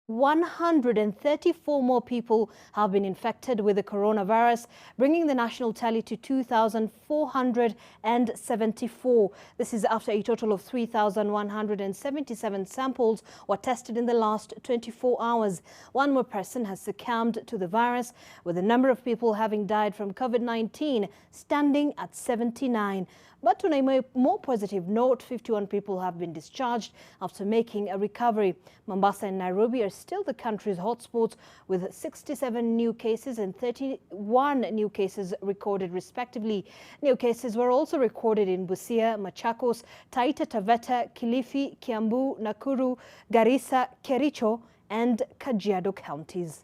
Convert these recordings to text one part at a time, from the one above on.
134 more people have been infected with the coronavirus, bringing the national tally to 2,474. This is after a total of 3,177 samples were tested in the last 24 hours. One more person has succumbed to the virus, with the number of people having died from COVID-19 standing at 79. But on a more positive note, 51 people have been discharged after making a recovery. Mombasa and Nairobi are still the country's hotspots, with 67 new cases and 31 new cases recorded respectively. New cases were also recorded in Busia, Machakos, Taita Taveta, Kilifi, Kiambu, Nakuru, Garissa, Kericho and Kajiado counties.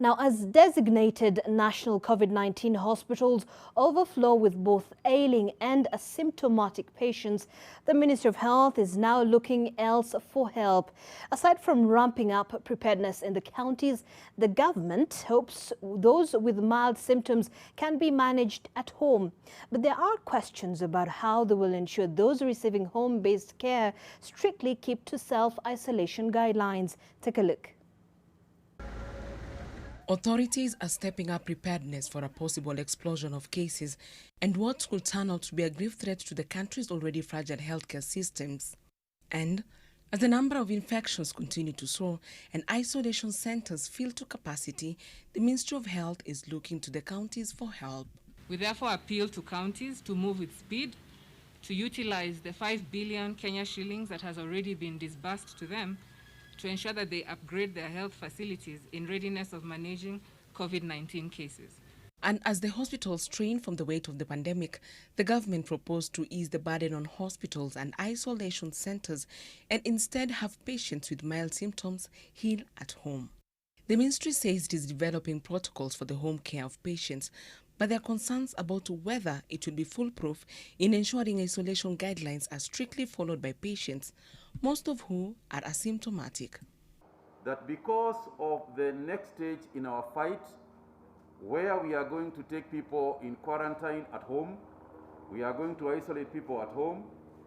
Now, as designated national COVID-19 hospitals overflow with both ailing and asymptomatic patients, the Ministry of Health is now looking else for help. Aside from ramping up preparedness in the counties, the government hopes those with mild symptoms can be managed at home. But there are questions about how they will ensure those receiving home-based care strictly keep to self-isolation guidelines. Take a look. Authorities are stepping up preparedness for a possible explosion of cases and what could turn out to be a grave threat to the country's already fragile healthcare systems. And as the number of infections continue to soar and isolation centers fill to capacity, the Ministry of Health is looking to the counties for help. We therefore appeal to counties to move with speed, to utilize the 5 billion Kenya shillings that has already been disbursed to them, to ensure that they upgrade their health facilities in readiness of managing COVID-19 cases. And as the hospitals strain from the weight of the pandemic, the government proposed to ease the burden on hospitals and isolation centers and instead have patients with mild symptoms heal at home. The ministry says it is developing protocols for the home care of patients, but there are concerns about whether it will be foolproof in ensuring isolation guidelines are strictly followed by patients, most of whom are asymptomatic. That because of the next stage in our fight, where we are going to take people in quarantine at home, we are going to isolate people at home,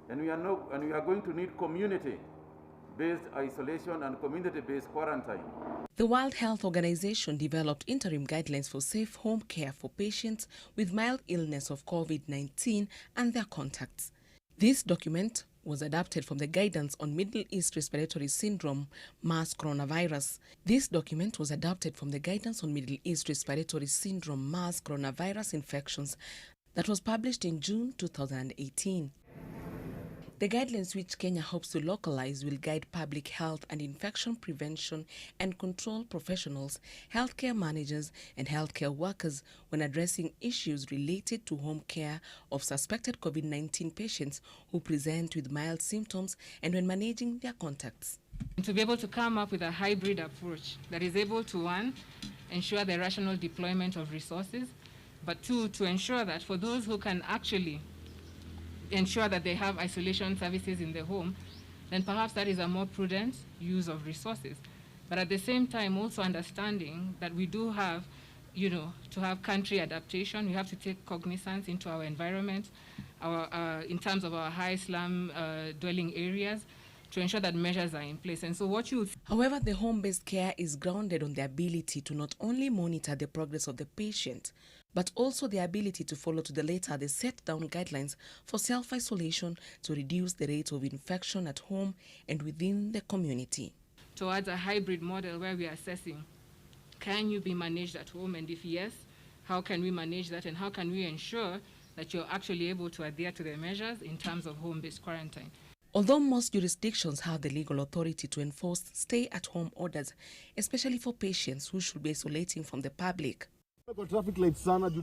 and we are going to need community-based isolation and community-based quarantine. The World Health Organization developed interim guidelines for safe home care for patients with mild illness of COVID-19 and their contacts. This document was adapted from the guidance on Middle East Respiratory Syndrome, MERS coronavirus. This document was adapted from the guidance on Middle East Respiratory Syndrome, MERS coronavirus infections that was published in June 2018. The guidelines, which Kenya hopes to localize, will guide public health and infection prevention and control professionals, healthcare managers and healthcare workers when addressing issues related to home care of suspected COVID-19 patients who present with mild symptoms and when managing their contacts. To be able to come up with a hybrid approach that is able to, one, ensure the rational deployment of resources, but two, to ensure that for those who can actually ensure that they have isolation services in the home, then perhaps that is a more prudent use of resources. But at the same time, also understanding that we do have, to have country adaptation, we have to take cognizance into our environment, in terms of our high slum dwelling areas, to ensure that measures are in place. And so However, the home-based care is grounded on the ability to not only monitor the progress of the patient, but also the ability to follow to the letter the set-down guidelines for self-isolation to reduce the rate of infection at home and within the community. Towards a hybrid model where we are assessing, can you be managed at home? And if yes, how can we manage that? And how can we ensure that you're actually able to adhere to the measures in terms of home-based quarantine? Although most jurisdictions have the legal authority to enforce stay-at-home orders, especially for patients who should be isolating from the public,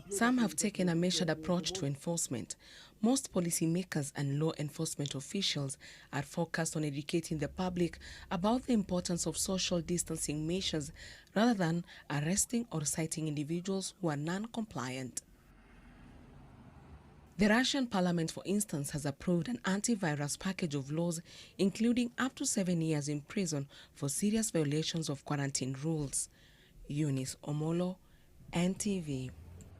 some have taken a measured approach to enforcement. Most policymakers and law enforcement officials are focused on educating the public about the importance of social distancing measures rather than arresting or citing individuals who are non-compliant. The Russian parliament, for instance, has approved an antivirus package of laws, including up to 7 years in prison for serious violations of quarantine rules. Eunice Omolo, NTV.